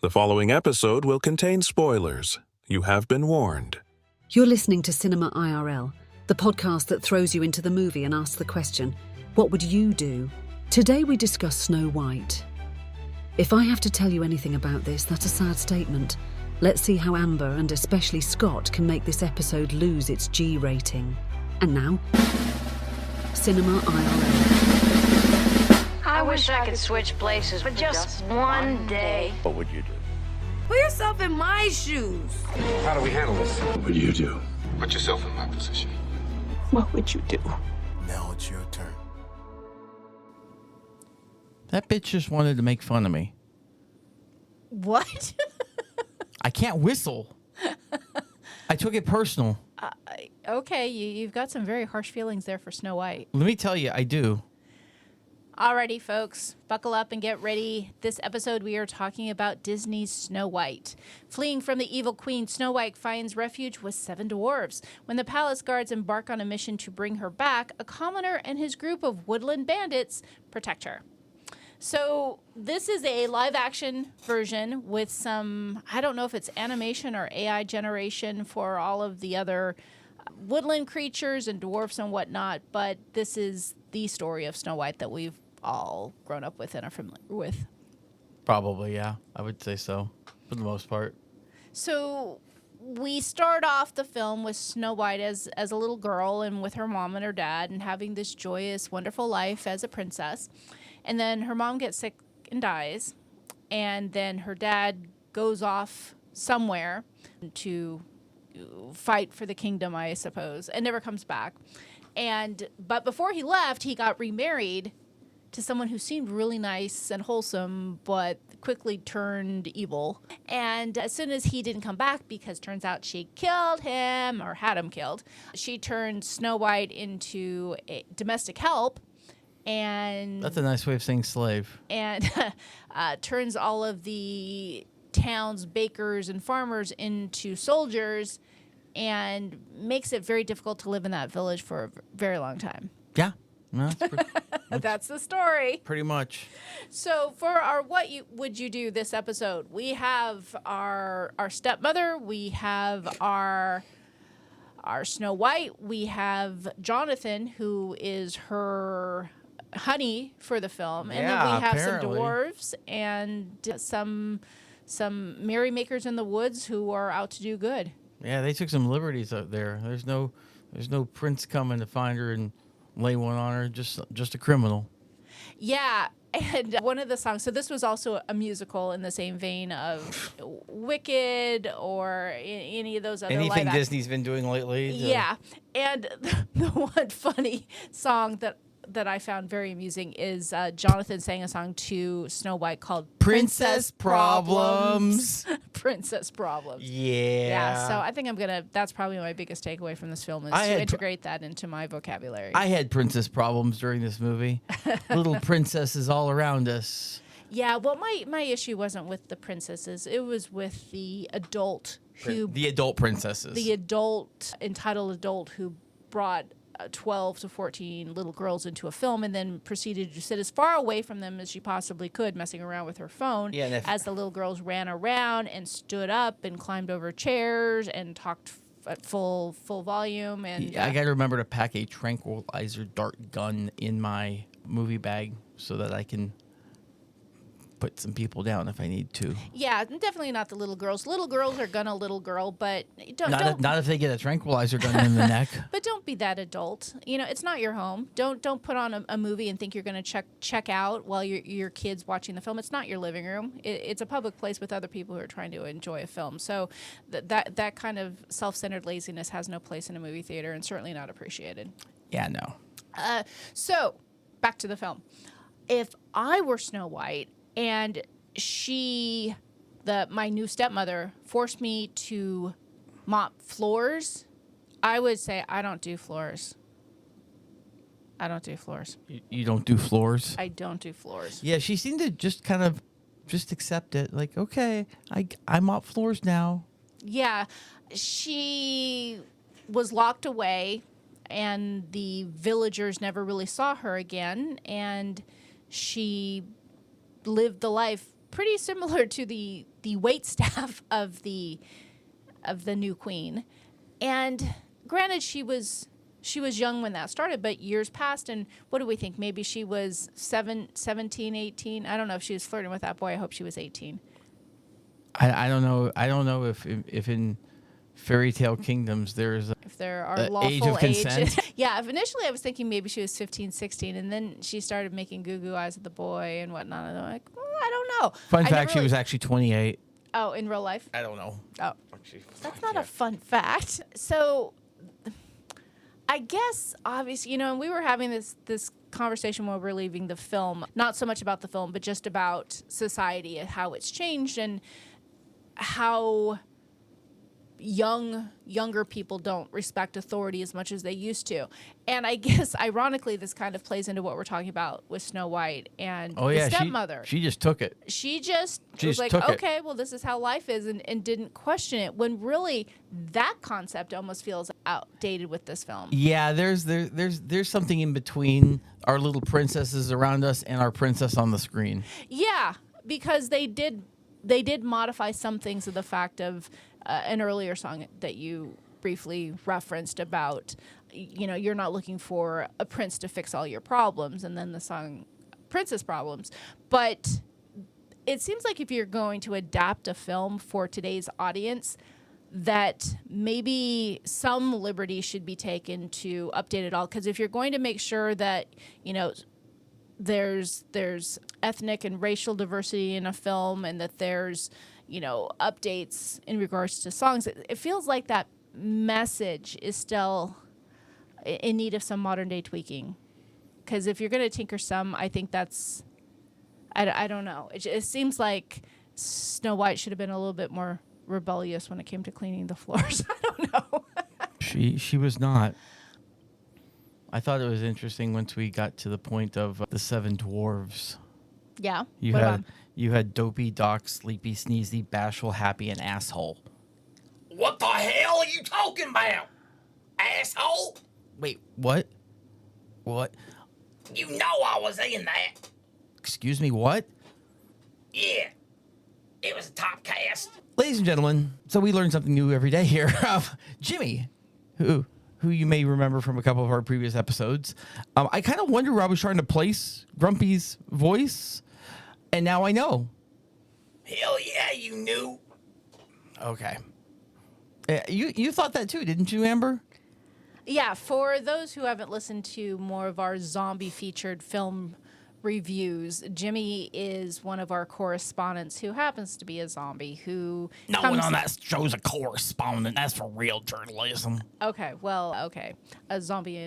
The following episode will contain spoilers. You have been warned. You're listening to Cinema IRL, the podcast that throws you into the movie and asks the question, what would you do? Today we discuss Snow White. If I have to tell you anything about this, that's a sad statement. Let's see how Amber, and especially Scott, can make this episode lose its G rating. And now, Cinema IRL. I wish I could switch places for just one day. What would you do? Put yourself in my shoes. How do we handle this? What would you do? Put yourself in my position. What would you do? Now it's your turn. That bitch just wanted to make fun of me. What? I can't whistle. I took it personal. Okay, you've got some very harsh feelings there for Snow White. Let me tell you, I do. Alrighty, folks, buckle up and get ready. This episode, we are talking about Disney's Snow White. Fleeing from the evil queen, Snow White finds refuge with 7 dwarves. When the palace guards embark on a mission to bring her back, a commoner and his group of woodland bandits protect her. So this is a live-action version with some, I don't know if it's animation or AI generation for all of the other woodland creatures and dwarfs and whatnot, but this is the story of Snow White that we've all grown up with and are familiar with. Probably, yeah. I would say so, for the most part. So we start off the film with Snow White as a little girl and with her mom and her dad and having this joyous, wonderful life as a princess. And then her mom gets sick and dies. And then her dad goes off somewhere to fight for the kingdom, I suppose, and never comes back. But before he left, he got remarried to someone who seemed really nice and wholesome, but quickly turned evil. And as soon as he didn't come back, because turns out she killed him or had him killed, she turned Snow White into a domestic help. And that's a nice way of saying slave. And turns all of the town's bakers and farmers into soldiers and makes it very difficult to live in that village for a very long time. Yeah. No, that's the story. Pretty much. So for our would you do this episode, we have our stepmother, we have our Snow White, we have Jonathan, who is her honey for the film, and then we have some dwarves and some merrymakers in the woods who are out to do good. Yeah, they took some liberties out there. There's no prince coming to find her and lay one on her. Just a criminal. Yeah, and one of the songs. So this was also a musical in the same vein of Wicked or any of those other. Anything Disney's been doing lately. Yeah, and the one funny song that I found very amusing is Jonathan sang a song to Snow White called Princess Problems. Princess Problems. Yeah. Yeah, so I think that's probably my biggest takeaway from this film is to integrate that into my vocabulary. I had princess problems during this movie. Little princesses all around us. Yeah, well, my issue wasn't with the princesses. It was with the adult the adult princesses. The entitled adult who brought 12 to 14 little girls into a film and then proceeded to sit as far away from them as she possibly could, messing around with her phone, as the little girls ran around and stood up and climbed over chairs and talked at full volume. And I got to remember to pack a tranquilizer dart gun in my movie bag so that I can put some people down if I need to. Yeah, definitely not the little girls. Little girls are gonna little girl, but don't not if they get a tranquilizer gun in the neck. But don't be that adult. You know, it's not your home. Don't put on a movie and think you're gonna check out while your kid's watching the film. It's not your living room. It's a public place with other people who are trying to enjoy a film. So that kind of self-centered laziness has no place in a movie theater and certainly not appreciated. Yeah, no. So back to the film. If I were Snow White and my new stepmother forced me to mop floors, I would say, I don't do floors. I don't do floors. You don't do floors? I don't do floors. Yeah, she seemed to just kind of accept it. Like, okay, I mop floors now. Yeah, she was locked away, and the villagers never really saw her again, and she lived the life pretty similar to the wait staff of the new queen. And granted, she was young when that started, but years passed, and what do we think? Maybe she was 17, 18. I don't know if she was flirting with that boy. I hope she was 18. I don't know. I don't know if in fairy tale kingdoms there's If there are lawful age of consent. Yeah, initially I was thinking maybe she was 15, 16, and then she started making goo-goo eyes at the boy and whatnot, and I'm like, I don't know. Fun I fact, never she really- was actually 28. Oh, in real life? I don't know. Oh. That's not a fun fact. So I guess, obviously, and we were having this conversation while we were leaving the film, not so much about the film, but just about society and how it's changed and how younger people don't respect authority as much as they used to. And I guess, ironically, this kind of plays into what we're talking about with Snow White and the stepmother. She just took it. She just She was just like, took it. okay, well, this is how life is, and didn't question it, when really that concept almost feels outdated with this film. Yeah, there's something in between our little princesses around us and our princess on the screen. Yeah, because they did modify some things of the fact of an earlier song that you briefly referenced about, you're not looking for a prince to fix all your problems, and then the song Princess Problems. But it seems like if you're going to adapt a film for today's audience, that maybe some liberty should be taken to update it all. Because if you're going to make sure that, there's ethnic and racial diversity in a film, and that there's updates in regards to songs, it feels like that message is still in need of some modern day tweaking. Because if you're going to tinker some, I think that's, I don't know. It seems like Snow White should have been a little bit more rebellious when it came to cleaning the floors. I don't know. She was not. I thought it was interesting once we got to the point of the 7 dwarves. Yeah. You had Dopey, Doc, Sleepy, Sneezy, Bashful, Happy, and Asshole. What the hell are you talking about, asshole? Wait, what? What? You know I was in that. Excuse me, what? Yeah, it was a top cast. Ladies and gentlemen, so we learn something new every day here. Jimmy, who you may remember from a couple of our previous episodes. I kind of wonder where I was trying to place Grumpy's voice, and now I know. Hell yeah, you knew. Okay. You thought that too, didn't you, Amber? Yeah, for those who haven't listened to more of our zombie-featured film reviews, Jimmy is one of our correspondents who happens to be a zombie who No one on that show's a correspondent. That's for real journalism. Okay, a zombie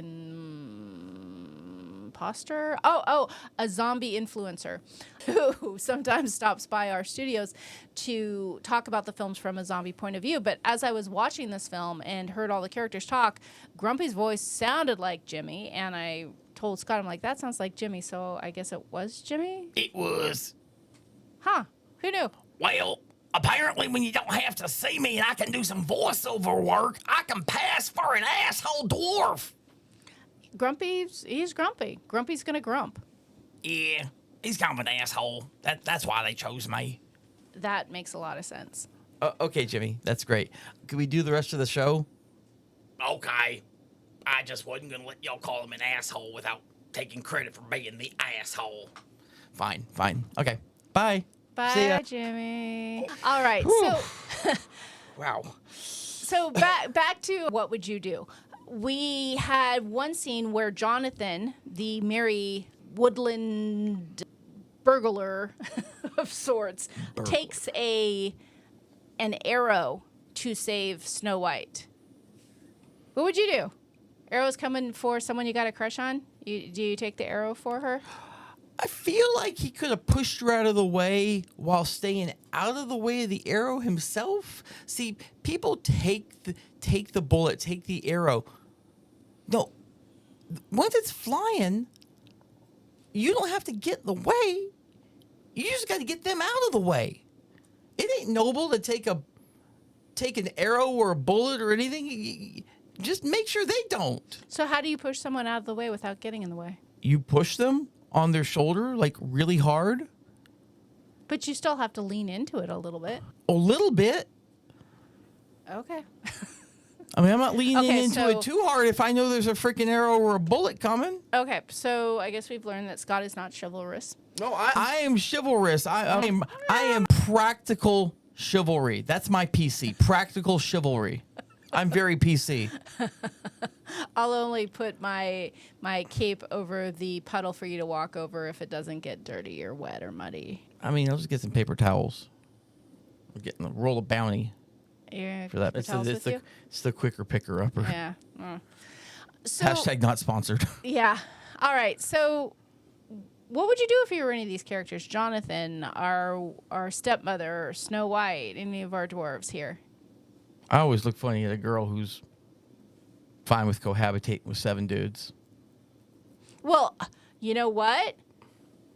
imposter? Oh, a zombie influencer who sometimes stops by our studios to talk about the films from a zombie point of view. But as I was watching this film and heard all the characters talk, Grumpy's voice sounded like Jimmy, and I told Scott, I'm like, that sounds like Jimmy, so I guess it was Jimmy? It was. Huh, who knew? Well, apparently when you don't have to see me and I can do some voiceover work, I can pass for an asshole dwarf. He's grumpy. Grumpy's gonna grump. Yeah, he's kind of an asshole. That's why they chose me. That makes a lot of sense. Okay, Jimmy, that's great. Could we do the rest of the show? Okay. I just wasn't going to let y'all call him an asshole without taking credit for being the asshole. Fine. Okay, bye. See Bye, ya. Jimmy. All right, Whew. so Wow. so back to what would you do? We had one scene where Jonathan, the merry woodland burglar of sorts, takes an arrow to save Snow White. What would you do? Arrow's coming for someone you got a crush on? Do you take the arrow for her? I feel like he could have pushed her out of the way while staying out of the way of the arrow himself. See, people take the bullet, take the arrow. No, once it's flying, you don't have to get in the way. You just got to get them out of the way. It ain't noble to take an arrow or a bullet or anything. Just make sure they don't. So how do you push someone out of the way without getting in the way? You push them on their shoulder, like really hard, But you still have to lean into it a little bit. A little bit. Okay. I mean, I'm not leaning Okay, into so- it too hard if I know there's a freaking arrow or a bullet coming. Okay, so I guess we've learned that Scott is not chivalrous. No, I am chivalrous. I am practical chivalry. That's my PC. Practical chivalry. I'm very PC. I'll only put my cape over the puddle for you to walk over if it doesn't get dirty or wet or muddy. I mean, I'll just get some paper towels. I'm getting a roll of Bounty Yeah, for that. It's the quicker picker upper. Yeah. So, Hashtag not sponsored. Yeah. All right. So, what would you do if you were any of these characters? Jonathan, our stepmother, Snow White, any of our dwarves here? I always look funny at a girl who's fine with cohabitating with 7 dudes. Well, you know what?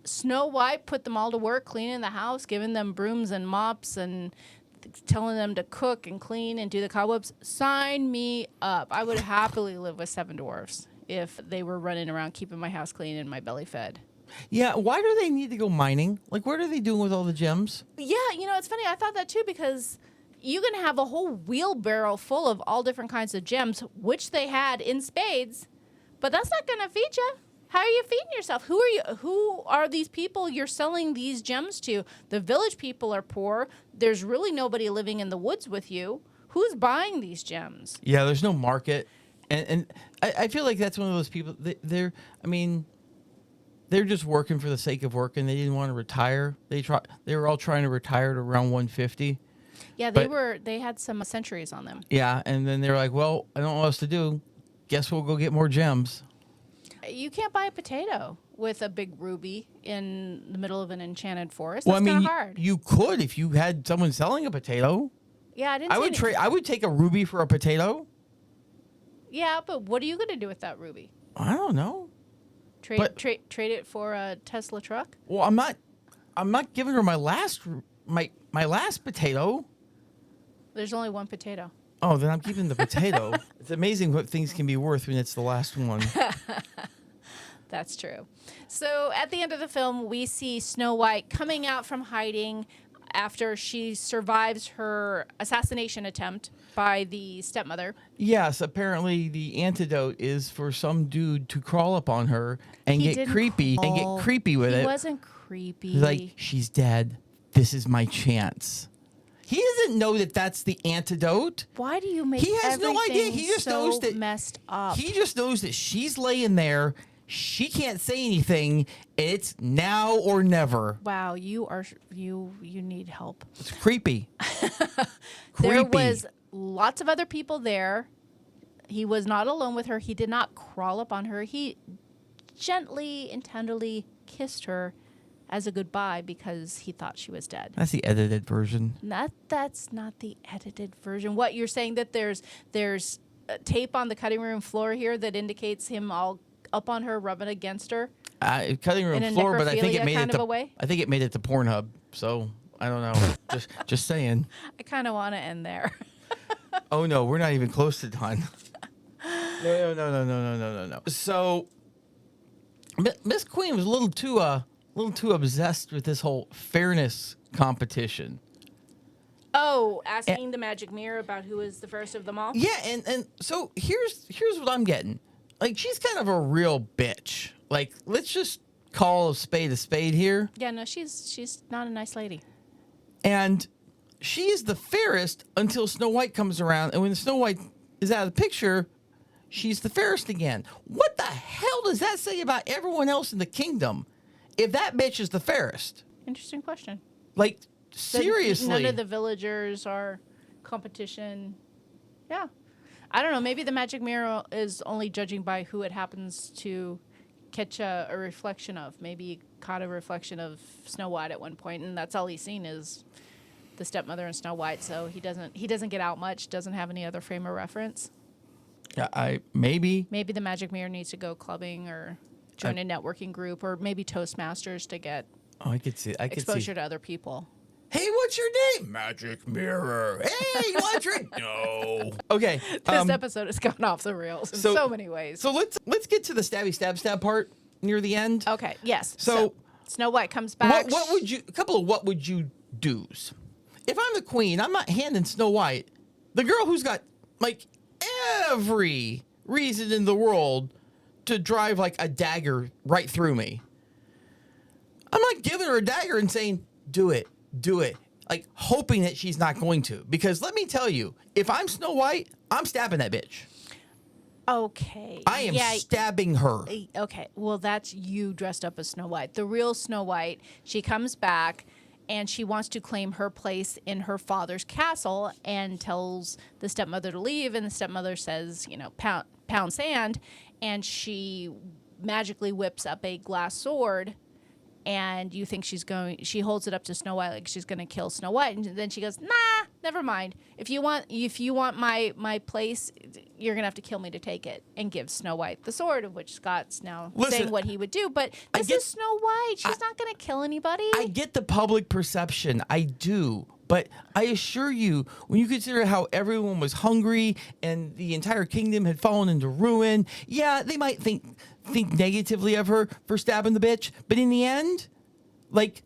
Snow White put them all to work cleaning the house, giving them brooms and mops and telling them to cook and clean and do the cobwebs. Sign me up. I would happily live with 7 dwarves if they were running around keeping my house clean and my belly fed. Yeah, why do they need to go mining? Like, what are they doing with all the gems? Yeah, it's funny. I thought that too because you can have a whole wheelbarrow full of all different kinds of gems, which they had in spades, but that's not going to feed you. How are you feeding yourself? Who are these people you're selling these gems to? The village people are poor. There's really nobody living in the woods with you. Who's buying these gems? Yeah, there's no market. And I feel like that's one of those people, they're just working for the sake of working. They didn't want to retire. They were all trying to retire to around 150. Yeah, they had some centuries on them. Yeah, and then they're like, well, I don't know what else to do. Guess we'll go get more gems. You can't buy a potato with a big ruby in the middle of an enchanted forest. That's kind of hard. You could if you had someone selling a potato. Yeah, I would take a ruby for a potato. Yeah, but what are you going to do with that ruby? I don't know. Trade it for a Tesla truck? Well, I'm not giving her my last potato. There's only one potato. Oh, then I'm keeping the potato. It's amazing what things can be worth when it's the last one. That's true. So at the end of the film, we see Snow White coming out from hiding after she survives her assassination attempt by the stepmother. Yes, apparently the antidote is for some dude to crawl up on her and get creepy with it. He wasn't creepy. He's like, she's dead. This is my chance. He doesn't know that that's the antidote. Why do you make He has no idea. He just so knows that messed up? He just knows that she's laying there. She can't say anything. It's now or never. Wow, you need help. It's creepy. There was lots of other people there. He was not alone with her. He did not crawl up on her. He gently and tenderly kissed her as a goodbye because he thought she was dead. That's the edited version. That's not the edited version. What, you're saying that there's tape on the cutting room floor here that indicates him all up on her, rubbing against her? Cutting room in a floor, but I think it made kind it of a way? I think it made it to Pornhub. So I don't know. just saying. I kind of want to end there. Oh no, we're not even close to done. No. So Miss Queen was a little too obsessed with this whole fairness competition. Oh, asking the magic mirror about who is the first of them all? Yeah, and so here's what I'm getting. Like, she's kind of a real bitch. Like, let's just call a spade here. Yeah, no, she's not a nice lady. And she is the fairest until Snow White comes around, and when Snow White is out of the picture, she's the fairest again. What the hell does that say about everyone else in the kingdom if that bitch is the fairest? Interesting question. Like, seriously. None of the villagers are competition. Yeah. I don't know. Maybe the magic mirror is only judging by who it happens to catch a reflection of. Maybe he caught a reflection of Snow White at one point, and that's all he's seen is the stepmother and Snow White. So he doesn't get out much. Doesn't have any other frame of reference. Yeah, maybe the magic mirror needs to go clubbing or join a networking group, or maybe Toastmasters to get I could see exposure to other people. Hey, what's your name? Magic Mirror. Hey, you want a drink? No. Okay. This episode has gone off the rails in so many ways. So let's get to the stab part near the end. Okay. Yes. So Snow White comes back. What would you? A couple of what would you do's? If I'm the queen, I'm not handing Snow White, the girl who's got like every reason in the world to drive like a dagger right through me. I'm not giving her a dagger and saying, do it, like hoping that she's not going to. Because let me tell you, if I'm Snow White, I'm stabbing that bitch. Okay. I am stabbing her. Okay. Well, that's you dressed up as Snow White. The real Snow White, she comes back and she wants to claim her place in her father's castle and tells the stepmother to leave. And the stepmother says, pound sand. And she magically whips up a glass sword. And you think she holds it up to Snow White like she's going to kill Snow White. And then she goes, nah, never mind. If you want my place, you're going to have to kill me to take it. And gives Snow White the sword, of which Scott's now saying what he would do. But this is Snow White. She's not going to kill anybody. I get the public perception. I do. But I assure you, when you consider how everyone was hungry and the entire kingdom had fallen into ruin, yeah, they might think negatively of her for stabbing the bitch. But in the end, like,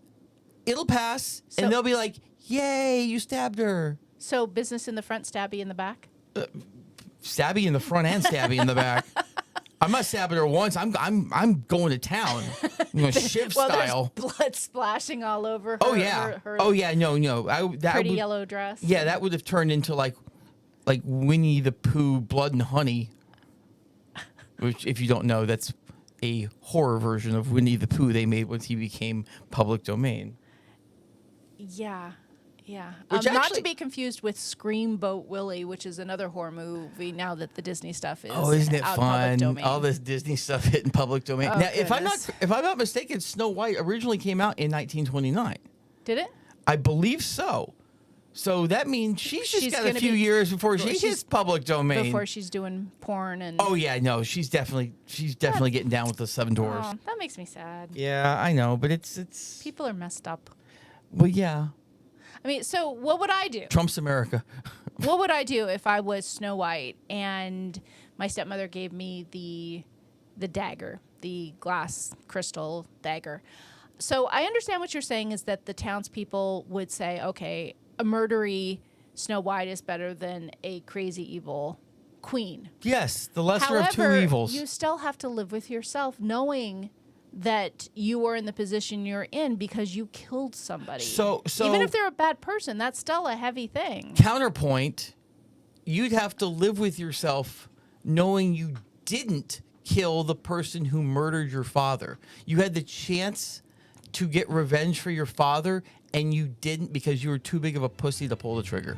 it'll pass, and they'll be like, yay, you stabbed her. So business in the front, stabby in the back? Stabby in the front and stabby in the back. I'm not stabbing her once. I'm going to town. Shiv style. There's blood splashing all over her. Oh yeah. No. Pretty yellow dress. Yeah, that would have turned into like Winnie the Pooh, Blood and Honey. Which, if you don't know, that's a horror version of Winnie the Pooh they made once he became public domain. Yeah. Which not to be confused with Screamboat Willie, which is another horror movie now that the Disney stuff is isn't it out fun? Public domain. All this Disney stuff hitting public domain. Oh, Now, goodness. if I'm not mistaken, Snow White originally came out in 1929. Did it? I believe so. So that means she's got a few years before she hits public domain. Before she's doing porn and. Oh yeah, no, she's definitely getting down with the Seven Dwarves. Oh, that makes me sad. Yeah, I know, but it's People are messed up. Well, yeah. I mean, so what would I do? Trump's America. What would I do if I was Snow White and my stepmother gave me the dagger, the glass crystal dagger? So I understand what you're saying is that the townspeople would say, okay, a murdery Snow White is better than a crazy evil queen. Yes, the lesser However, of two evils. You still have to live with yourself knowing that you are in the position you're in because you killed somebody. So even if they're a bad person, that's still a heavy thing. Counterpoint, you'd have to live with yourself knowing you didn't kill the person who murdered your father. You had the chance to get revenge for your father, and you didn't because you were too big of a pussy to pull the trigger.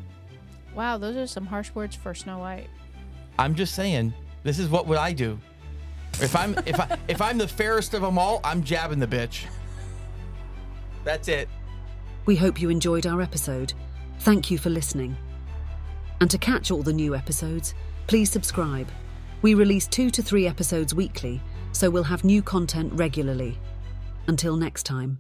Wow, those are some harsh words for Snow White. I'm just saying, this is what would I do. If I'm the fairest of them all, I'm jabbing the bitch. That's it. We hope you enjoyed our episode. Thank you for listening. And to catch all the new episodes, please subscribe. We release 2 to 3 episodes weekly, so we'll have new content regularly. Until next time.